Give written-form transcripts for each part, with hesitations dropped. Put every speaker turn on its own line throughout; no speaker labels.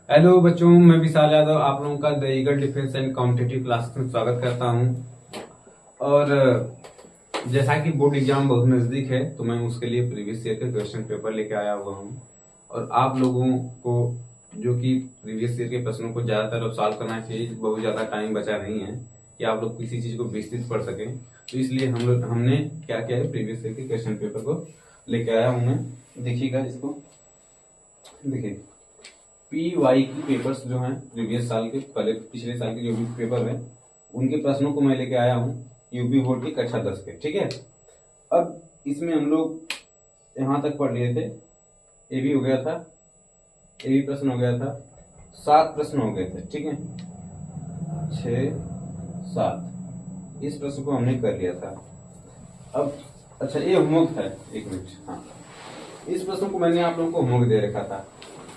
Hello बच्चों, मैं विशाल यादव आप लोगों का the eagle defence and competitive class में स्वागत करता हूं। और जैसा कि बोर्ड एग्जाम बहुत नजदीक है तो मैं उसके लिए प्रीवियस ईयर के क्वेश्चन पेपर लेके आया हुआ हूं। और आप लोगों को जो कि प्रीवियस ईयर के प्रश्नों को ज्यादातर अब सॉल्व करना चाहिए, बहुत ज्यादा टाइम बचा नहीं है कि आप लोग किसी चीज को विस्तृत पढ़ सकें। तो इसलिए हमने क्या किया है, प्रीवियस ईयर के क्वेश्चन पेपर को लेके आया हूं मैं। देखिएगा इसको, देखिए PY की पेपर्स जो हैं प्रीवियस साल के, पहले पिछले साल के जो भी पेपर हैं उनके प्रश्नों को मैं लेके आया हूँ यूपी बोर्ड की कक्षा 10 के। ठीक है, अब इसमें हम लोग यहाँ तक पढ़ लिए थे। ए भी हो गया था, ए भी प्रश्न हो गया था, 7 प्रश्न हो गए थे। ठीक है, 6 7 इस प्रश्न को हमने कर लिया था। अब अच्छा, ये होमवर्क है, एक मिनट। हाँ, इस प्रश्न को मैंने आप लोगों को होमवर्क दे रखा था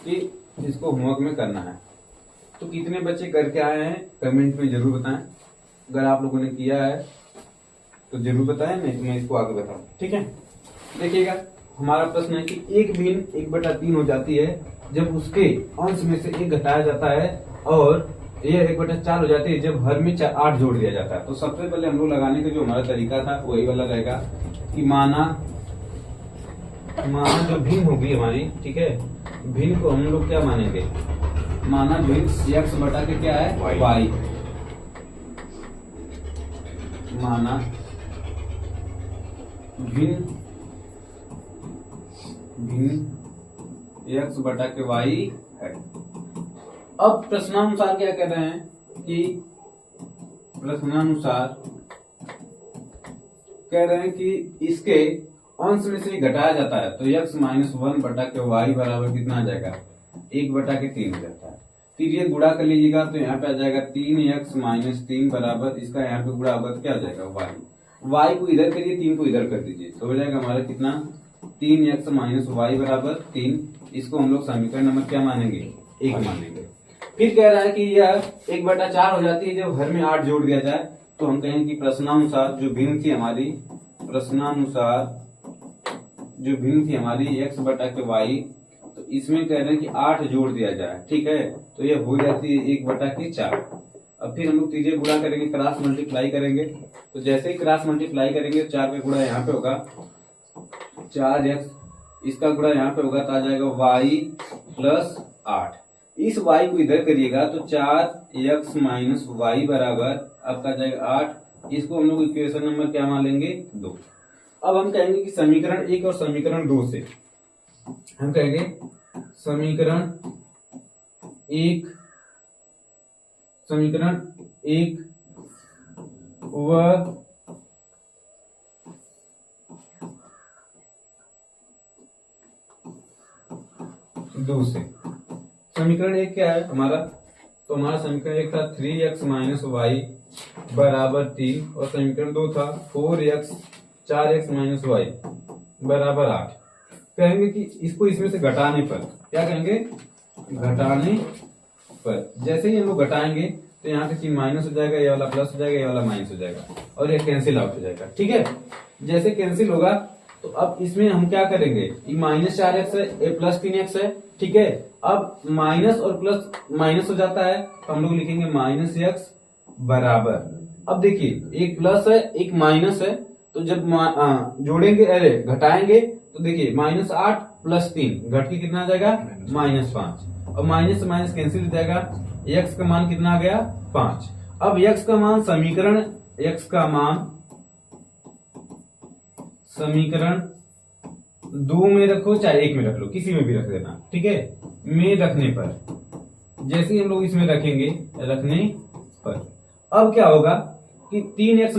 कि इसको होमवर्क में करना है। तो कितने बच्चे करके आए हैं कमेंट में जरूर बताएं। अगर आप लोगों ने किया है तो जरूर बताएं, नहीं तो मैं इसको आगे बताऊं। ठीक है, देखिएगा हमारा प्रश्न है कि एक भिन्न 1/3 हो जाती है जब उसके अंश में से 1 घटाया जाता है, और यह 1/4 हो जाती है जब हर में 8 जोड़ दिया जाता है। तो सबसे पहले हम लोग लगाने का जो हमारा तरीका था वही वाला रहेगा कि माना जो भिन्न होगी हमारी, ठीक है, भिन्न को हम लोग क्या मानेंगे, माना भिन्न x बटा के क्या है y, माना भिन्न x बटा के y है। अब प्रश्नानुसार क्या कह रहे हैं कि प्रश्नानुसार कह रहे हैं कि इसके अंश में से घटाया जाता है तो x - 1 बटा के y बराबर कितना आ जाएगा, 1/3 हो जाता है। फिर ये गुणा कर लीजिएगा तो यहाँ पे आ जाएगा 3x - 3 बराबर, इसका यहाँ पे गुणा होगा तो क्या हो जाएगा y को इधर करिए, 3 को इधर कर दीजिए तो हो जाएगा हमारा कितना, 3x - y बराबर 3। इसको हम लोग समीकरण नंबर क्या मानेंगे, 1 मानेंगे। फिर कह रहा है कि यह 1/4 हो जाती है जब हर में 8 जोड़ दिया जाए। तो हम कहेंगे कि प्रश्नानुसार जो भिन्न थी हमारी, प्रश्नानुसार जो भिन्न थी हमारी x बटा के y, तो इसमें कह रहे हैं कि 8 जोड़ दिया जाए। ठीक है, तो ये हो जाती है 1/4। अब फिर हम लोग तीसरे गुणा करेंगे, क्रॉस मल्टीप्लाई करेंगे। तो जैसे ही क्रॉस मल्टीप्लाई करेंगे 4 का गुणा यहाँ पे होगा 4x, इसका गुणा यहाँ पे होगा तो आ जाएगा y + 8। इस y को इधर करिएगा तो 4x - y बराबर आपका जाएगा 8। इसको हम लोग इक्वेशन नंबर क्या मान लेंगे, 2। अब हम कहेंगे कि समीकरण 1 और समीकरण 2 से हम कहेंगे समीकरण 1 व 2 से। समीकरण 1 क्या है हमारा, तो हमारा समीकरण 1 था 3x - y बराबर 3, और समीकरण 2 था 4x - y बराबर 8। कहेंगे कि इसको इसमें से घटाने पर क्या कहेंगे, घटाने पर जैसे ही हम लोग घटाएंगे तो यहाँ पे चिन्ह माइनस हो जाएगा, ये वाला प्लस हो जाएगा, ये वाला माइनस हो जाएगा, और ये कैंसिल आउट हो जाएगा। ठीक है, जैसे कैंसिल होगा तो अब इसमें हम क्या करेंगे, ये -4x है, ये +3x है। ठीक है, अब माइनस और प्लस माइनस हो जाता है तो हम लोग लिखेंगे -x बराबर। अब देखिए एक प्लस है एक माइनस है, तो जब जोड़ेंगे, अरे घटाएंगे तो देखिए -8 + 3 घट के कितना आ जाएगा, -5, और माइनस से माइनस कैंसिल हो जाएगा। x का मान कितना आ गया, 5। अब x का मान समीकरण 2 में रखो चाहे 1 में रख लो, किसी में भी रख देना। ठीक है, में रखने पर जैसे ही हम लोग इसमें रखेंगे, रखने पर अब क्या होगा कि 3x - y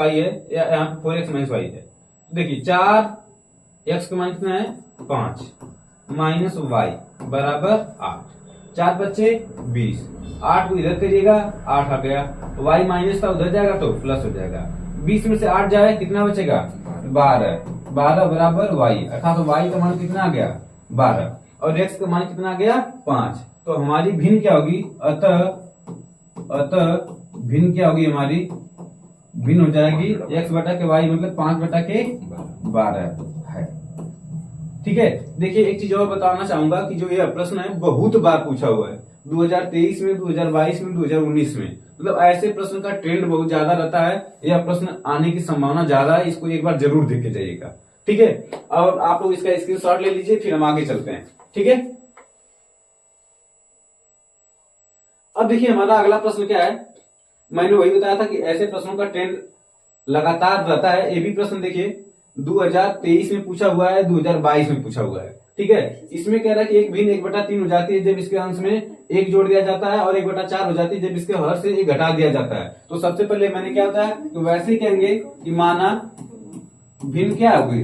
है, या यहाँ पे 4x - y है। देखिए 4x का मान कितना है, 5 - y बराबर 8। 4 बच्चे 20, 8 को इधर करिएगा, 8 आ गया, y माइनस था उधर जाएगा तो प्लस हो जाएगा। 20 में से 8 जाए कितना बचेगा, 12 बराबर y, अर्थात y का मान कितना आ गया, 12, और x का मान कितना आ गया, 5। तो हमारी भिन्न क्या होगी, अतः भिन्न क्या होगी हमारी, भिन्न हो जाएगी x बटा के y मतलब 5/12 है। ठीक है, देखिए एक चीज और बताना चाहूंगा कि जो ये प्रश्न है बहुत बार पूछा हुआ है, 2023 में, 2022 में, 2019 में। मतलब ऐसे प्रश्न का ट्रेंड बहुत ज्यादा रहता है, यह प्रश्न आने की संभावना ज्यादा है, इसको एक बार जरूर देख के जाइएगा। ठीक है, और आप लोग इसका स्क्रीनशॉट ले लीजिए, फिर हम आगे चलते हैं। ठीक है, अब देखिए हमारा अगला प्रश्न क्या है। मैंने वही बताया था कि ऐसे प्रश्नों का ट्रेंड लगातार रहता है। ये भी प्रश्न देखिए 2023 में पूछा हुआ है, 2022 में पूछा हुआ है। ठीक है, इसमें कह रहा है कि एक भिन्न 1/3 हो जाती है जब इसके अंश में एक जोड़ दिया जाता है, और 1/4 हो जाती है जब इसके हर से एक घटा दिया जाता है। तो सबसे पहले मैंने क्या होता है, तो वैसे ही कहेंगे कि माना भिन्न क्या होगी,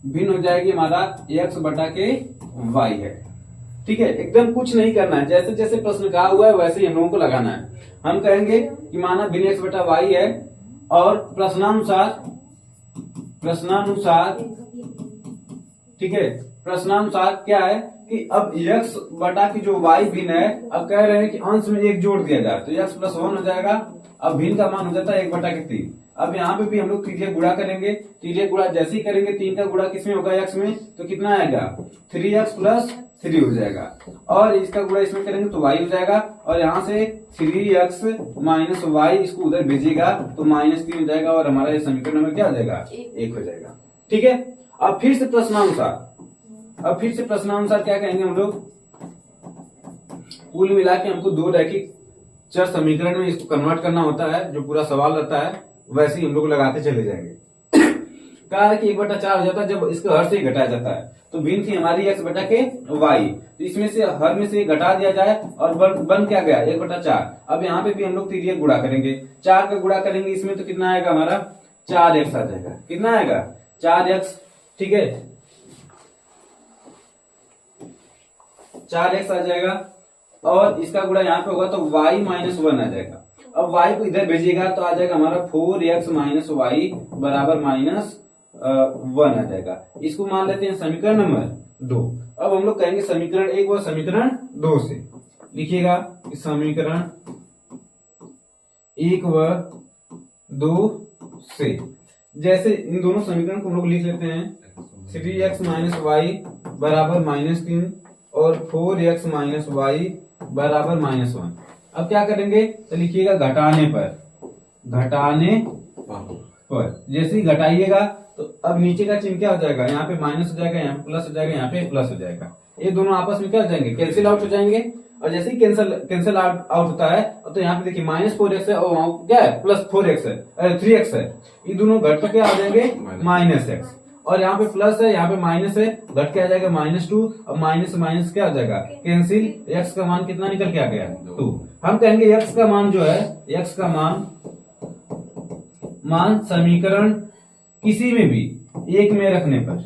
भिन्न हो जाएगी हमारा x/y है। ठीक है, एकदम कुछ नहीं करना है, जैसे जैसे प्रश्न कहा हुआ है वैसे ही हम लोगों को लगाना है। हम कहेंगे कि माना भिन्न x/y है, और प्रश्नानुसार ठीक है, प्रश्नानुसार क्या है कि अब x बटा की जो y भिन्न है, अब कह रहे हैं कि अंश में एक जोड़ दिया जाए तो x + 1 हो जाएगा। अब भिन्न का मान हो जाता है 1/3। अब यहाँ पे भी हम लोग त्रिज्यक गुणा करेंगे। त्रिज्यक गुणा जैसे ही करेंगे, 3 का गुणा किसमें होगा, x में, तो कितना आएगा 3x + 3 हो जाएगा, और इसका गुणा इसमें करेंगे तो y हो जाएगा, और यहाँ से 3x - y इसको उधर भेजिएगा तो -3 हो जाएगा, और हमारा ये समीकरण में क्या हो जाएगा, 1 हो जाएगा। ठीक है, अब फिर से प्रश्नानुसार क्या कहेंगे हम लोग, कुल मिला के हमको दो रैखिक चर समीकरण में इसको कन्वर्ट करना होता है, जो पूरा सवाल रहता है वैसे ही हम लोग लगाते चले जाएंगे। कहा है कि 1/4 हो जाता है जब इसके हर से घटाया जाता है, तो भिन्न थी हमारी x/y, तो इसमें से हर में से घटा दिया जाए और बन क्या गया 1/4। अब यहाँ पे भी हम लोग त्रिज्यक गुणा करेंगे, 4 का गुणा करेंगे इसमें तो कितना आएगा हमारा 4x आ जाएगा। कितना आएगा 4x। ठीक है, 4x आ जाएगा, और इसका गुणा यहाँ पे होगा तो y - 1 आ जाएगा। अब y को इधर भेजिएगा तो आ जाएगा हमारा 4x - y बराबर -1 आ जाएगा। इसको मान लेते हैं समीकरण नंबर 2। अब हम लोग कहेंगे समीकरण 1 व समीकरण 2 से लिखिएगा, समीकरण 1 व 2 से। जैसे इन दोनों समीकरण को हम लोग लिख लेते हैं, 3x - y बराबर -3 और 4x - y बराबर -1। अब क्या करेंगे, तो लिखिएगा घटाने पर जैसे ही घटाइएगा तो अब नीचे का चिन्ह क्या हो जाएगा, यहाँ पे माइनस हो जाएगा, यहाँ पे प्लस हो जाएगा, यहाँ पे प्लस हो जाएगा। ये दोनों आपस में क्या हो जाएंगे, कैंसिल आउट हो जाएंगे। और जैसे ही कैंसिल आउट होता है तो यहाँ पे देखिए -4x है और वहां क्या है +4x है, 3x है, ये दोनों घट के क्या आ जाएंगे -x, और यहाँ पे प्लस है, यहाँ पे माइनस है, घट के आ जाएगा -2, और माइनस माइनस क्या आ जाएगा कैंसिल, x का मान कितना निकल के आ गया 2। हम कहेंगे x का मान जो है, x का मान समीकरण किसी में भी एक में रखने पर,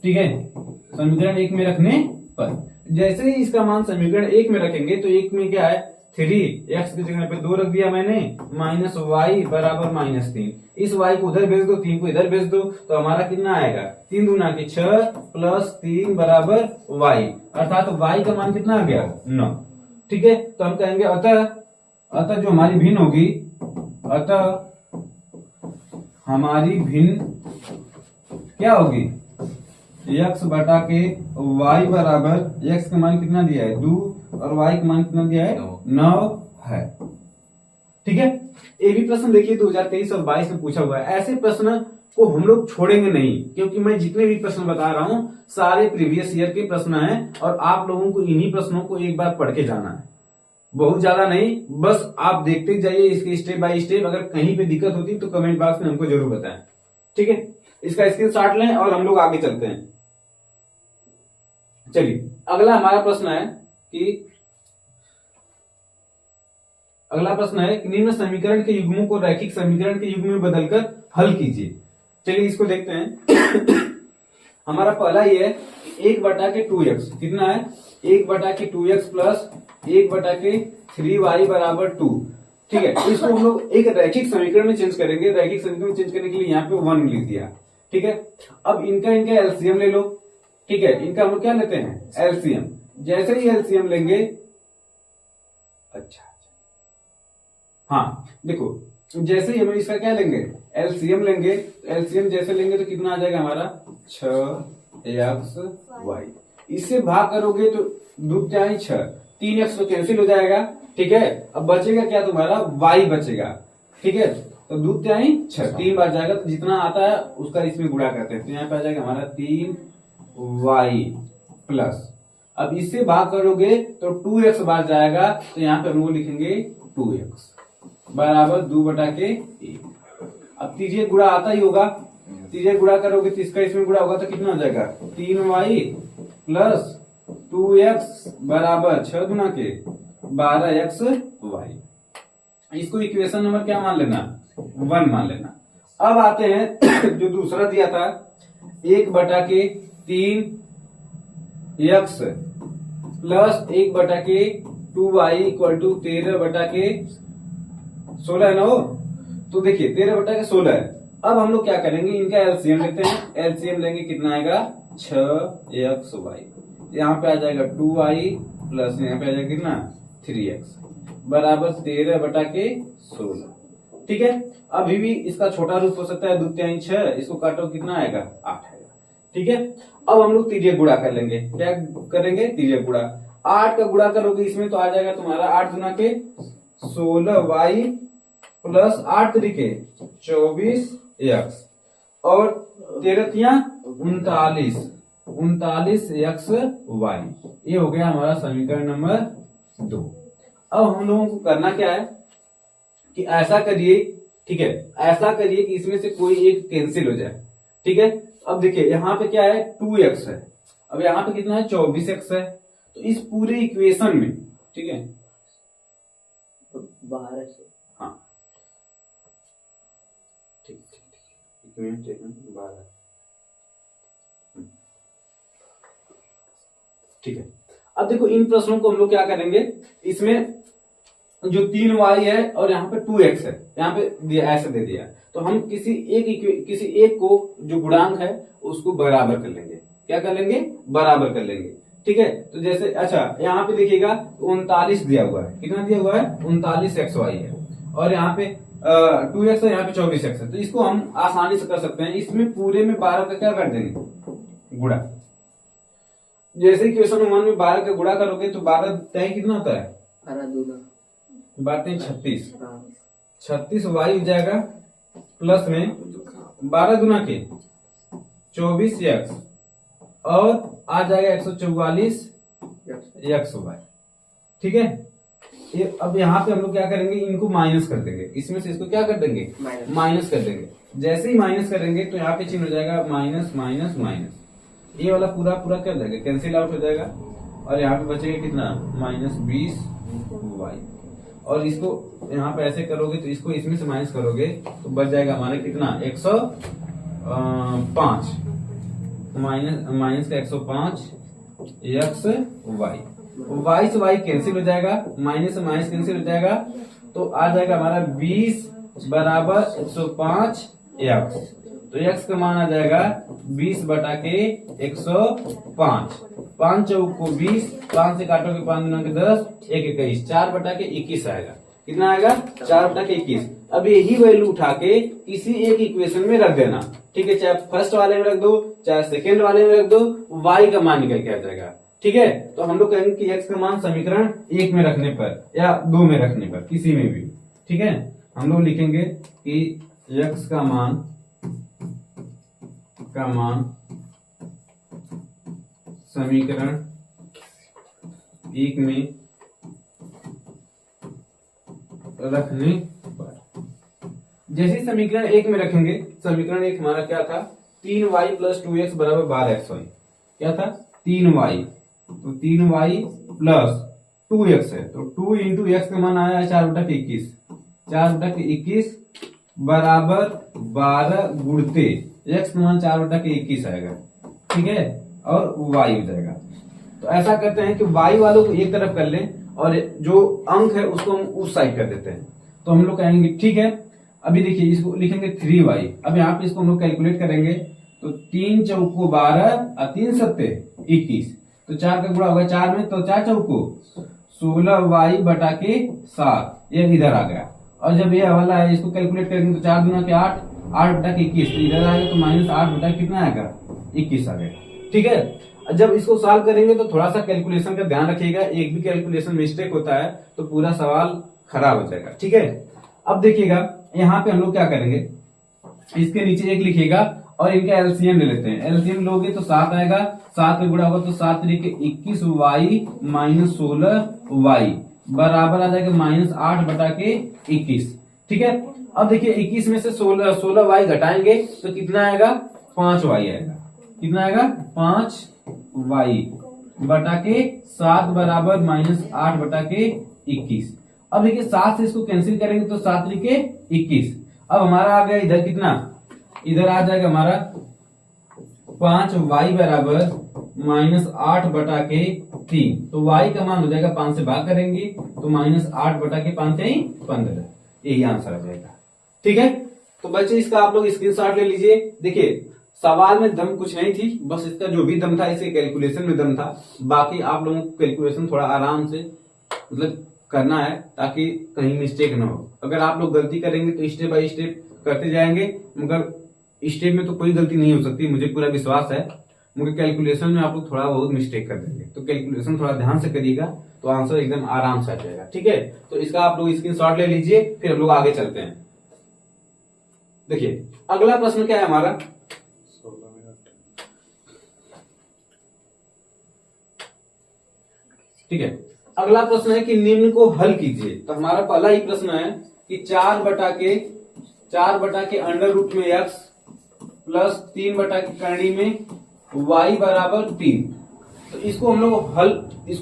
ठीक है, समीकरण 1 में रखने पर, जैसे ही इसका मान समीकरण 1 में रखेंगे तो 1 में क्या है 3x की जगह पे 2 रख दिया मैंने, -y बराबर -3। इस y को उधर भेज दो, 3 को इधर भेज दो, तो हमारा कितना आएगा 3 दूना के 6 + 3 बराबर y, अर्थात y का मान कितना आ गया 9। ठीक है, तो हम कहेंगे अतः जो हमारी भिन्न होगी, अतः हमारी भिन्न क्या होगी, x बटा के y बराबर, x का मान कितना दिया है 2 और y का मान कितना दिया है 9 है। ठीक है, ये भी प्रश्न देखिए 2023 और 22 में पूछा हुआ है। ऐसे प्रश्न को हम लोग छोड़ेंगे नहीं, क्योंकि मैं जितने भी प्रश्न बता रहा हूं सारे प्रीवियस ईयर के प्रश्न हैं, और आप लोगों को इन्हीं प्रश्नों को एक बार पढ़ के जाना है, बहुत ज्यादा नहीं, बस आप देखते जाइए इसके स्टेप बाय स्टेप। अगर कहीं पे दिक्कत होती तो कमेंट बॉक्स में हमको जरूर बताएं। ठीक है, इसका स्क्रीनशॉट लें और हम लोग आगे चलते हैं। चलिए, अगला हमारा प्रश्न है कि निम्न समीकरण के युग्मों को रैखिक समीकरण के युग्म में बदलकर हल कीजिए। चलिए इसको देखते हैं। हमारा पहला ये है 1/2x, कितना है 1/2x प्लस 1/3y बराबर 2। ठीक है, इसको हम लोग एक रैखिक समीकरण में चेंज करेंगे। रैखिक समीकरण में चेंज करने के लिए यहाँ पे 1 लिख दिया। ठीक है, अब इनका एलसीएम ले लो। ठीक है, इनका हम लोग क्या लेते हैं एलसीएम। जैसे ही एलसीएम लेंगे, अच्छा हाँ देखो, जैसे ही हम इसका क्या लेंगे एलसीएम लेंगे, एलसीएम जैसे लेंगे तो कितना आ जाएगा हमारा 6xy। इससे भाग करोगे तो 2 × 6, 3x तो कैंसिल हो जाएगा, ठीक है। अब बचेगा क्या तुम्हारा, y बचेगा, ठीक है। तो 2 त्याई 6, 3 बार जाएगा तो जितना आता है उसका इसमें गुणा करते हैं, तो यहाँ पे आ जाएगा हमारा 3y प्लस, अब इससे भाग करोगे तो 2x बार जाएगा, तो यहाँ पे हम लोग लिखेंगे 2x बराबर 2/1। अब तीजिए गुणा आता ही होगा, तीजिए गुणा करोगे तो इसका इसमें गुणा होगा तो कितना हो जाएगा, 3y प्लस 2x बराबर 6 गुना के 12xy। इसको इक्वेशन नंबर क्या मान लेना, 1 मान लेना। अब आते हैं जो दूसरा दिया था 1/3 x plus 1/2y equal to 13/16 है ना वो। तो देखिए 13/16 है। अब हम लोग क्या करेंगे, इनका एलसीएम लेते हैं, एलसीएम लेंगे कितना आएगा 6xy, यहाँ पे आ जाएगा 2y प्लस यहाँ पे आ जाएगा कितना 3x बराबर 13/16, ठीक है। अभी भी इसका छोटा रूप हो सकता है 2 त्याई 6, इसको काटो कितना आएगा 8 आएगा, ठीक है। अब हम लोग तीजिए गुणा कर लेंगे, क्या करेंगे तीजिए गुणा, 8 का गुणा करोगे इसमें तो आ जाएगा तुम्हारा 8 गुना के 16y प्लस 8 तरीके 24x और 13 39xy। ये हो गया हमारा समीकरण नंबर 2। अब हम लोगों को करना क्या है कि ऐसा करिए, ठीक है, ऐसा करिए कि इसमें से कोई एक कैंसिल हो जाए, ठीक है। अब देखिए यहाँ पे क्या है 2x है, अब यहाँ पे कितना है 24x है, तो इस पूरे इक्वेशन में, ठीक है,
12 से,
हाँ ठीक ठीक 12, ठीक है। अब देखो इन प्रश्नों को हम लोग क्या करेंगे, इसमें जो 3y है और यहाँ पे 2x है, यहाँ पे दिया ऐसे दे दिया, तो हम किसी एक को जो गुणांक है उसको बराबर कर लेंगे, क्या कर लेंगे बराबर कर लेंगे, ठीक है। तो जैसे अच्छा यहाँ पे देखिएगा 39 दिया हुआ है, कितना दिया हुआ है 39xy है, और यहाँ पे 2x है, यहाँ पे 24x है, तो इसको हम आसानी से कर सकते हैं। इसमें पूरे में 12 का क्या कर देंगे गुणा, जैसे क्वेश्चन 1 में 12 का गुणा करोगे तो 12 तय कितना होता है 36, 36 वाई हो जाएगा प्लस में 12 गुना के 24x और आ जाएगा 144 xy, ठीक है। ये अब यहाँ पे हम लोग क्या करेंगे, इनको माइनस कर देंगे, इसमें से इसको क्या कर देंगे माइनस कर देंगे। जैसे ही माइनस करेंगे तो यहाँ पे चिन्ह हो जाएगा माइनस माइनस माइनस, ये वाला पूरा पूरा क्या हो जाएगा कैंसिल आउट हो जाएगा, और यहाँ पे बचेगा कितना -20y, और इसको यहाँ पे ऐसे करोगे तो इसको इसमें से माइनस करोगे तो बच जाएगा हमारे कितना 105 माइनस का 105 xy, y से y कैंसिल हो जाएगा, माइनस से माइनस कैंसिल हो जाएगा, तो आ जाएगा हमारा 20 बराबर 105 x, तो x का मान आ जाएगा 20/105, 5 चौक को 20, 5 से काटोगे 5 गुना के 10, 1 21, 4/21 आएगा, कितना आएगा 4/21। अब यही वैल्यू उठा के किसी एक इक्वेशन में रख देना, ठीक है, चाहे फर्स्ट वाले में रख दो चाहे सेकेंड वाले में रख दो, y का मान निकल के आ जाएगा, ठीक है। तो हम लोग कहेंगे कि x का मान समीकरण 1 में रखने पर या 2 में रखने पर किसी में भी, ठीक है, हम लोग लिखेंगे कि x का मान समीकरण 1 में रखने पर, जैसे समीकरण 1 में रखेंगे, समीकरण 1 हमारा क्या था 3y प्लस 2x बराबर 12xy, क्या था 3y, तो 3y प्लस 2x है, तो 2 इंटू एक्स का मान आया 4/21, 4/21 बराबर 12 गुणते x का मान 4/21 आएगा, ठीक है, और y हो जाएगा। तो ऐसा करते हैं कि y वालों को एक तरफ कर लें और जो अंक है उसको हम उस साइड कर देते हैं, तो हम लोग कहेंगे ठीक है। अभी देखिए इसको लिखेंगे 3y, अब यहाँ पे इसको हम लोग कैलकुलेट करेंगे तो 3 चौको 12 और 3 सत्ते 21, तो 4 का गुणा होगा 4 में, तो 4 चौको 16y/7, ये इधर आ गया, और जब ये वाला है इसको कैलकुलेट करेंगे तो 4 गुना के 8, 8/21, तो इधर आएगा तो -8 कितना आएगा 21 आ गया, ठीक है। जब इसको सॉल्व करेंगे तो थोड़ा सा कैलकुलेशन का ध्यान रखिएगा, एक भी कैलकुलेशन मिस्टेक होता है तो पूरा सवाल खराब हो जाएगा। ठीक है, अब देखिएगा यहाँ पे हम लोग क्या करेंगे, इसके नीचे एक लिखिएगा और इनका एलसीएम ले लेते हैं। एलसीएम लोगे तो 7 आएगा, 7 में गुणा होगा तो 7 तरीके 21y माइनस 16y बराबर आ जाएगा -8/21। ठीक है, अब देखिए 21 में से 16y घटाएंगे तो कितना आएगा, 5y आएगा। कितना आएगा, 5y बटा के 7 बराबर -8/21। अब देखिए 7 से इसको कैंसिल करेंगे तो 7 तरीके 21। अब हमारा आ गया इधर कितना, इधर आ जाएगा हमारा 5y बराबर -8/3। तो y का मान हो जाएगा 5 से भाग करेंगे तो -8/5 15। यही आंसर आ जाएगा। ठीक है, तो बच्चे इसका आप लोग स्क्रीनशॉट ले लीजिए। देखिए सवाल में दम कुछ नहीं थी, बस इसका जो भी दम था इसे कैलकुलेशन में दम था। बाकी आप लोगों को कैलकुलेशन थोड़ा आराम से मतलब करना है ताकि कहीं मिस्टेक ना हो। अगर आप लोग गलती करेंगे तो स्टेप बाय स्टेप करते जाएंगे, मगर स्टेप में तो कोई गलती नहीं हो सकती, मुझे पूरा विश्वास है। मगर कैलकुलेशन में आप लोग थोड़ा बहुत मिस्टेक कर देंगे, तो कैलकुलेशन थोड़ा ध्यान से करिएगा तो आंसर एकदम आराम से आ जाएगा। ठीक है, तो इसका आप लोग स्क्रीनशॉट ले लीजिए, फिर हम लोग आगे चलते हैं। देखिए अगला प्रश्न क्या है हमारा,
16 मिनट।
ठीक है, अगला प्रश्न है कि निम्न को हल कीजिए। तो हमारा पहला ही प्रश्न है कि 4 बटा के अंडर रूट में x प्लस 3 बटा के करणी में y बराबर 3। तो इसको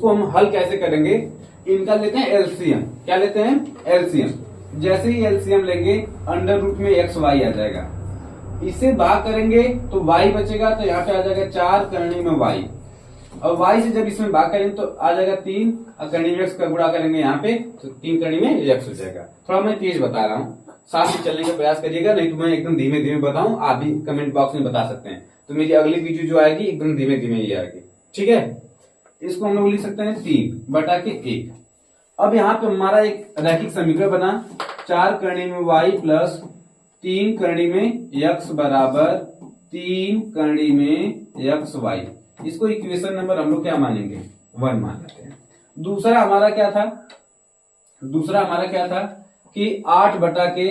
हम हल कैसे करेंगे, इनका लेते हैं एलसीएम। क्या लेते हैं, एलसीएम। जैसे ही एलसीएम लेंगे अंडर रूट में x y आ जाएगा, इससे भाग करेंगे तो y बचेगा, तो यहाँ पे आ जाएगा 4 करणी में y, और y से जब इसमें भाग करेंगे तो आ जाएगा 3, और करणी में x का गुणा करेंगे यहाँ पे तो 3 करणी में x हो जाएगा। थोड़ा मैं तेज बता रहा हूँ, साथ ही चलने का प्रयास करिएगा, नहीं तो मैं एकदम धीमे धीमे बताऊं, आप भी कमेंट बॉक्स में बता सकते हैं। तो मेरी अगली वीडियो जो आएगी एकदम धीमे धीमे ही आएगी। ठीक है, इसको हम लोग लिख सकते हैं 3 बटा के 1। अब यहाँ पे हमारा एक रैखिक समीकरण बना, 4 करणी में y प्लस 3 करणी में x बराबर 3 करणी में x y। इसको इक्वेशन नंबर हम लोग क्या मानेंगे, 1 मान लेते हैं। दूसरा हमारा क्या था कि 8 बटा के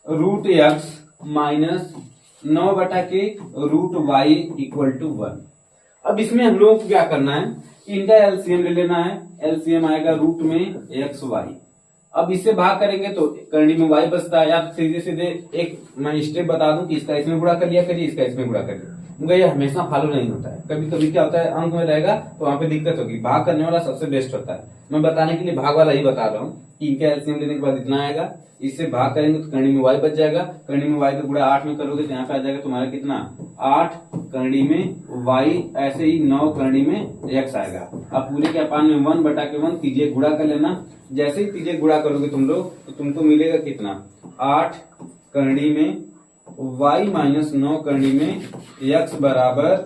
रूट x माइनस 9 बटा के रूट y इक्वल टू 1। अब इसमें हम लोग को क्या करना है, इनका एलसीएम ले लेना है। एलसीएम आएगा रूट में एक्स वाई। अब इससे भाग करेंगे तो करणी में y बचता है। या सीधे सीधे एक मैं स्टेप बता दूं कि इसका इसमें गुणा कर लिया करिए, इसका इसमें गुणा करिए, मगर ये हमेशा फॉलो नहीं होता है। कभी कभी क्या होता है, अंक में रहेगा तो वहां पे दिक्कत होगी। भाग करने वाला सबसे बेस्ट होता है। मैं बताने के लिए भाग वाला ही बता रहा हूँ कि इनका एलसीएम लेने के बाद इतना आएगा, इससे भाग करेंगे तो करणी में y बच जाएगा। करणी में y का गुणा 8 में करोगे तो यहाँ पे आ जाएगा तुम्हारा कितना, 8 करणी में y, ऐसे ही 9 करणी में x आएगा। अब पूरे के अपान में 1 बटा के 1 तीजिए गुणा कर लेना। जैसे ही तीजिए गुणा करोगे तुम लोग तो तुमको मिलेगा कितना, 8 करणी में y माइनस 9 करणी में x बराबर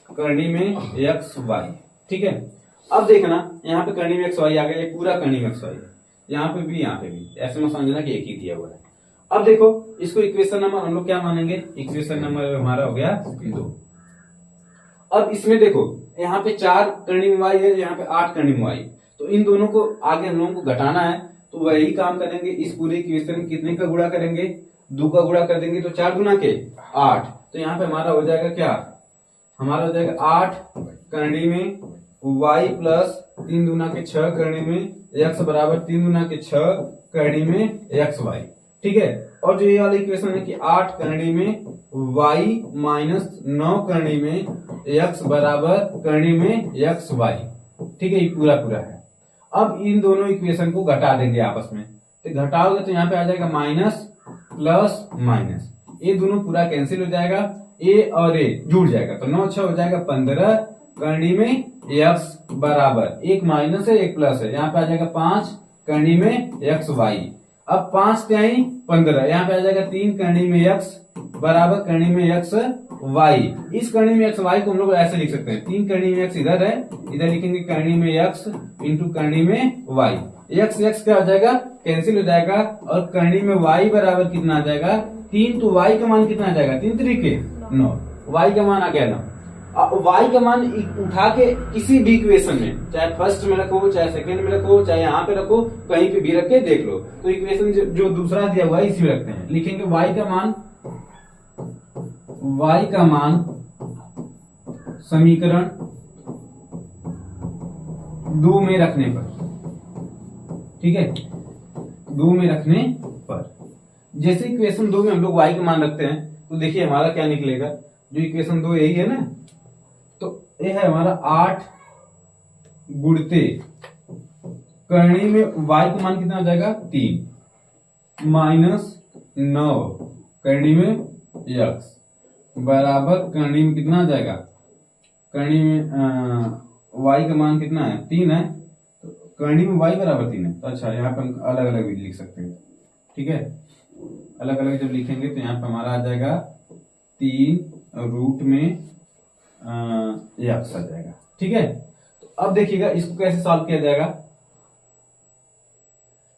करणी में x y। ठीक है, अब देखना यहाँ पे करणी में x y आ गया, ये पूरा करणी में x y है, यहाँ पे भी ऐसे में समझना कि एक ही दिया हुआ है। अब देखो इसको इक्वेशन नंबर हम लोग क्या मानेंगे, इक्वेशन नंबर हमारा हो गया 2। अब इसमें देखो यहाँ पे 4 करणी में y है, यहाँ पे 8 करणी में y, तो इन दोनों को आगे हम लोगों को घटाना है। तो वही काम करेंगे, इस पूरे इक्वेशन में कितने का गुणा करेंगे, 2 का गुणा कर देंगे तो 4 गुना के 8। तो यहाँ पे हमारा हो जाएगा क्या, हमारा हो जाएगा 8 करणी में y प्लस 3 गुना के 6 करणी में x बराबर 3 गुना के 6 करणी में x y। ठीक है, और जो ये वाला इक्वेशन है कि 8 करणी में y माइनस 9 करणी में x बराबर करणी में x y। ठीक है, ये पूरा है। अब इन दोनों इक्वेशन को घटा देंगे आपस में, तो घटाओगे तो यहाँ पे आ जाएगा माइनस प्लस माइनस, ये दोनों पूरा कैंसिल हो जाएगा, a और a जुड़ जाएगा तो 9 6 हो जाएगा 15 करणी में x बराबर, एक माइनस है एक प्लस है, यहाँ पे आ जाएगा 5 करणी में x y। अब 5 त्याई 15, यहाँ पे आ जाएगा 3 करणी में x बराबर करणी में x y। इस करणी में x y को हम लोग ऐसे लिख सकते हैं, 3 करणी में x इधर है, इधर लिखेंगे करणी में x इंटू करणी में y। x क्या हो जाएगा, कैंसिल हो जाएगा, और करणी में y बराबर कितना आ जाएगा 3। तो y का मान कितना आ जाएगा, 3 तरीके 9, y का मान आ गया 9। वाई का मान उठा के किसी भी इक्वेशन में, चाहे फर्स्ट में रखो, चाहे सेकंड में रखो, चाहे यहाँ पे रखो, कहीं पे भी रख के देख लो। तो इक्वेशन जो दूसरा दिया हुआ है इसी में रखते हैं। लिखेंगे वाई का मान समीकरण 2 में रखने पर, ठीक है, 2 में रखने पर, जैसे इक्वेशन 2 में हम लोग y का मान रखते हैं तो देखिए हमारा क्या निकलेगा। जो इक्वेशन 2 यही है ना, तो ये है हमारा 8 गुणते करणी में y का मान कितना हो जाएगा 3 माइनस 9 करणी में x बराबर करणी में कितना आ जाएगा, करणी में y का मान कितना है 3 है, तो करणी में y बराबर 3 है। तो अच्छा यहाँ पे हम अलग अलग भी लिख सकते हैं, ठीक है। अलग अलग जब लिखेंगे तो यहाँ पे हमारा आ जाएगा 3 रूट में x आ जाएगा, ठीक है। तो अब देखिएगा इसको कैसे सॉल्व किया जाएगा।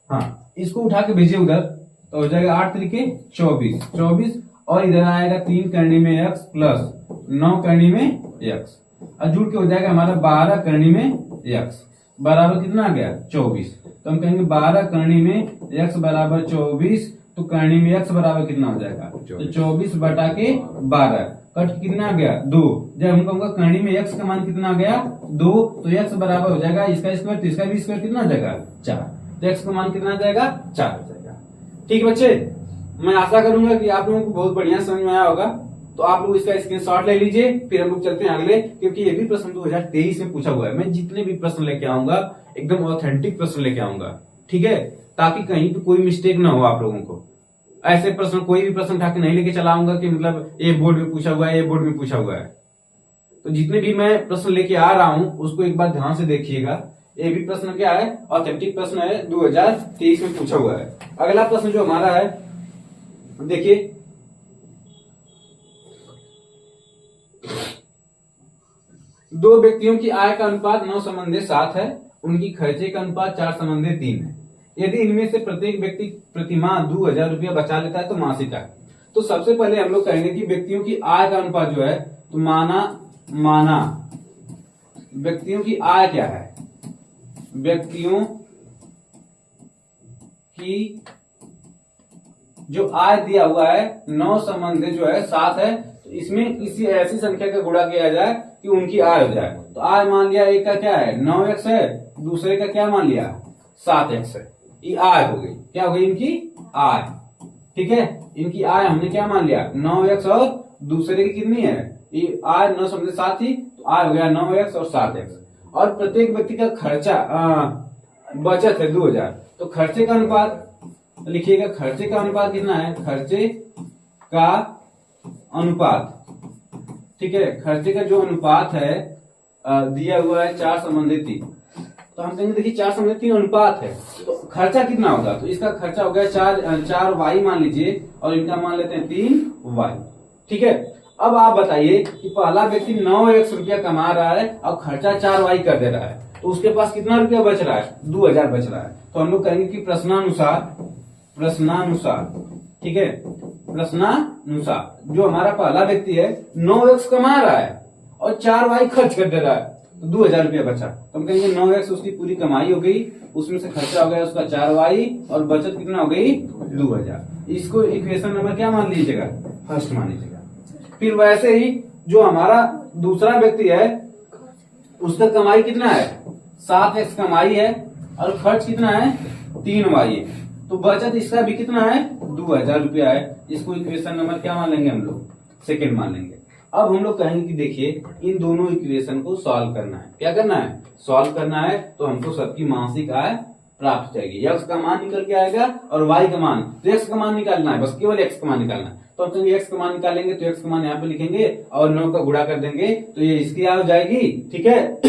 हाँ, इसको उठा के भेजिए उधर तो हो जाएगा 8 तरीके 24 और इधर आएगा 3 करनी में x प्लस 9 करनी में x और जुड़ के हो जाएगा हमारा 12 करनी में x बराबर कितना आ गया 24। तो हम कहेंगे 12 करनी में x बराबर 24, तो करनी में x बराबर कितना हो जाएगा, तो 24 बटा के 12 कट कितना आ गया 2। जब हम कहूंगा करनी में x का मान कितना आ गया 2, तो x बराबर हो जाएगा इसका स्क्वायर, तो इसका भी स्क्वायर कितना आ जाएगा 4, तो x का मान कितना आ जाएगा 4 हो जाएगा। ठीक बच्चे, मैं आशा करूंगा कि आप लोगों को बहुत बढ़िया समझ में आया होगा। तो आप लोग इसका स्क्रीनशॉट ले लीजिए, फिर हम लोग चलते हैं अगले, क्योंकि ये भी प्रश्न 2023 में पूछा हुआ है। मैं जितने भी प्रश्न लेके आऊंगा एकदम ऑथेंटिक प्रश्न लेके आऊंगा, ठीक है, ताकि कहीं पे कोई मिस्टेक ना हो आप लोगों को। ऐसे प्रश्न कोई भी प्रश्न उठा के नहीं लेके चलाऊंगा कि मतलब ये बोर्ड में पूछा हुआ है, ये बोर्ड में पूछा हुआ है। तो जितने भी मैं प्रश्न लेके आ रहा हूं उसको एक बार ध्यान से देखिएगा। ये भी प्रश्न क्या है, ऑथेंटिक प्रश्न है, 2023 में पूछा हुआ है। अगला प्रश्न जो हमारा है देखिए, दो व्यक्तियों की आय का अनुपात 9:7 है, उनकी खर्चे का अनुपात 4:3 है। यदि इनमें से प्रत्येक व्यक्ति प्रतिमाह 2000 रुपया बचा लेता है तो मासिक आय। तो सबसे पहले हम लोग कहेंगे कि व्यक्तियों की आय का अनुपात जो है, तो माना व्यक्तियों की आय क्या है, व्यक्तियों की जो आय दिया हुआ है 9:7 है, तो इसमें किसी ऐसी संख्या का गुणा किया जाए कि उनकी आय हो जाए। तो आय मान लिया एक का क्या है 9x है, दूसरे का क्या मान लिया 7x है, ये आय हो गई, क्या हो गई इनकी आय, ठीक है। इनकी आय हमने क्या मान लिया 9x और दूसरे की कितनी है, ये आय 9:7 थी, तो आय हो गया 9x और 7x। और प्रत्येक व्यक्ति का खर्चा बचत है 2000, तो खर्चे का अनुपात लिखिएगा, खर्चे का अनुपात कितना है, खर्चे का अनुपात, ठीक है। खर्चे का जो अनुपात है दिया हुआ है 4:3, तो हम कहेंगे देखिए 4:3 अनुपात है, तो खर्चा कितना होगा, तो इसका खर्चा हो गया 4 वाई मान लीजिए और इनका मान लेते हैं 3 वाई, ठीक है। अब आप बताइए कि पहला व्यक्ति 9x रुपया कमा रहा है और खर्चा 4 वाई कर दे रहा है, तो उसके पास कितना रुपया बच रहा है 2000 बच रहा है। तो हम लोग कहेंगे कि प्रश्नानुसार, ठीक है, प्रश्नानुसार जो हमारा पहला व्यक्ति है 9x कमा रहा है और 4 वाई खर्च कर दे रहा है, तो 2000 रुपया बचा। तो हम कहेंगे 9x उसकी पूरी कमाई हो गई, उसमें से खर्चा हो गया उसका 4 वाई और बचत कितना हो गई 2000। इसको इक्वेशन नंबर क्या मान लीजिएगा, फर्स्ट मान लीजिएगा। फिर वैसे ही जो हमारा दूसरा व्यक्ति है उसका कमाई कितना है 7x कमाई है और खर्च कितना है 3 वाई है, तो बचत इसका भी कितना है 2000 रुपया है। इसको इक्वेशन नंबर क्या मान लेंगे हम लोग, सेकेंड मान लेंगे। अब हम लोग कहेंगे कि देखिए इन दोनों इक्वेशन को सॉल्व करना है, क्या करना है सॉल्व करना है, तो हमको सबकी मासिक आय प्राप्त हो जाएगी। x का मान निकल के आएगा और y का मान, तो x का मान निकालना है, बस केवल x का मान निकालना है। तो हम कहेंगे x का मान निकालेंगे, तो x का मान यहाँ पे लिखेंगे और 9 का गुणा कर देंगे, तो ये इसकी आय हो जाएगी, ठीक है।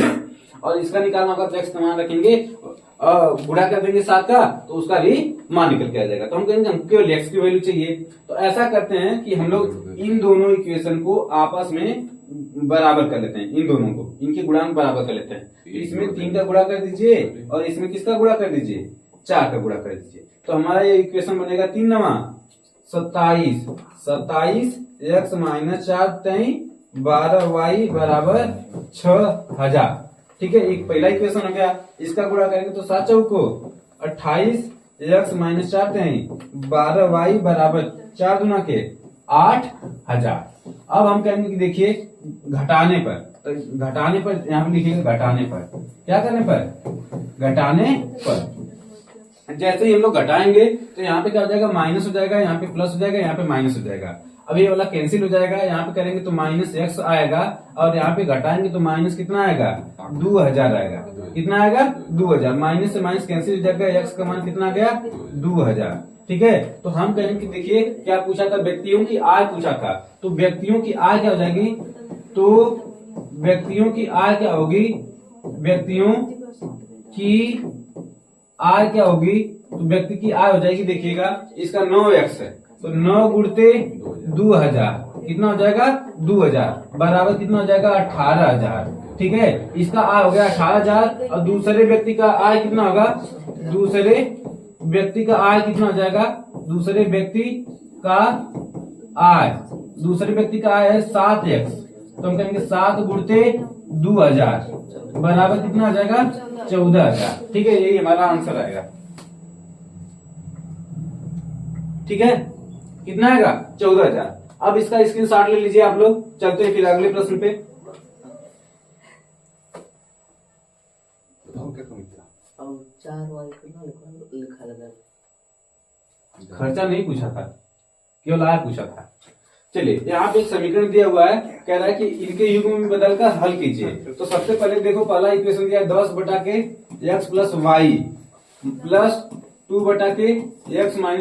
और इसका निकालना होगा तो x का मान रखेंगे, गुणा कर देंगे 7 का, तो उसका भी मान निकल के आ जाएगा। तो हम कहेंगे हमको केवल x की वैल्यू चाहिए। तो ऐसा करते हैं कि हम लोग इन दोनों इक्वेशन को आपस में बराबर कर लेते हैं, इन दोनों को इनके गुणांक बराबर कर लेते हैं। इसमें 3 का गुणा कर दीजिए और इसमें किसका गुणा कर दीजिए 4 का गुणा कर दीजिए। तो हमारा ये इक्वेशन बनेगा 3 9 27 x - 4 23 12y बराबर 6000। ठीक है, एक पहला इक्वेशन हो गया। इसका गुणा करेंगे तो 7 चौको 28 x माइनस 4 12y बराबर 4 गुना के 8000। अब हम कहेंगे कि देखिए घटाने पर, तो घटाने पर यहाँ पे लिखिएगा घटाने पर, क्या करने पर, घटाने पर। जैसे ही हम लोग घटाएंगे तो यहाँ पे क्या हो जाएगा, माइनस हो जाएगा, यहाँ पे प्लस हो जाएगा, यहाँ पे माइनस हो जाएगा। अब ये वाला कैंसिल हो जाएगा, यहाँ पे करेंगे तो माइनस x आएगा, और यहाँ पे घटाएंगे तो माइनस कितना आएगा, 2000 आएगा। कितना आएगा, 2000। माइनस से माइनस कैंसिल हो जाएगा, x का मान कितना आ गया, 2000। ठीक है, तो हम कहेंगे कि देखिए क्या पूछा था, व्यक्तियों की आय पूछा था, तो व्यक्तियों की आय क्या हो जाएगी, तो व्यक्तियों की आय क्या होगी, व्यक्तियों की आय क्या होगी, तो व्यक्ति की आय हो जाएगी, देखिएगा इसका 9x है, तो 9 गुणते 2000 कितना हो जाएगा, 2000 बराबर कितना हो जाएगा, 18000। ठीक है, इसका आय हो गया 18000, और दूसरे व्यक्ति का आय कितना होगा, दूसरे व्यक्ति का आय कितना हो जाएगा, दूसरे व्यक्ति का आय, दूसरे व्यक्ति का आय है 7x, तो हम कहेंगे 7 गुणते 2000 बराबर कितना आ जाएगा, 14000। ठीक है, यही हमारा आंसर आएगा। ठीक है, कितना आएगा, 14000। अब इसका स्क्रीनशॉट ले लीजिए आप लोग। चलते हैं फिर अगले प्रश्न पे।
बताओ क्या समझ गया?
और 4y कितना लिखा लगा,
खर्चा नहीं पूछा था, केवल आय पूछा था। चलिए, यहाँ पे एक समीकरण दिया हुआ है, कह रहा है कि इनके युग्म में बदलकर हल कीजिए। तो सबसे पहले देखो, पहला इक्वेशन दिया है 10 बटा के x प्लस वाई प्लस 2 बटा के x माइनस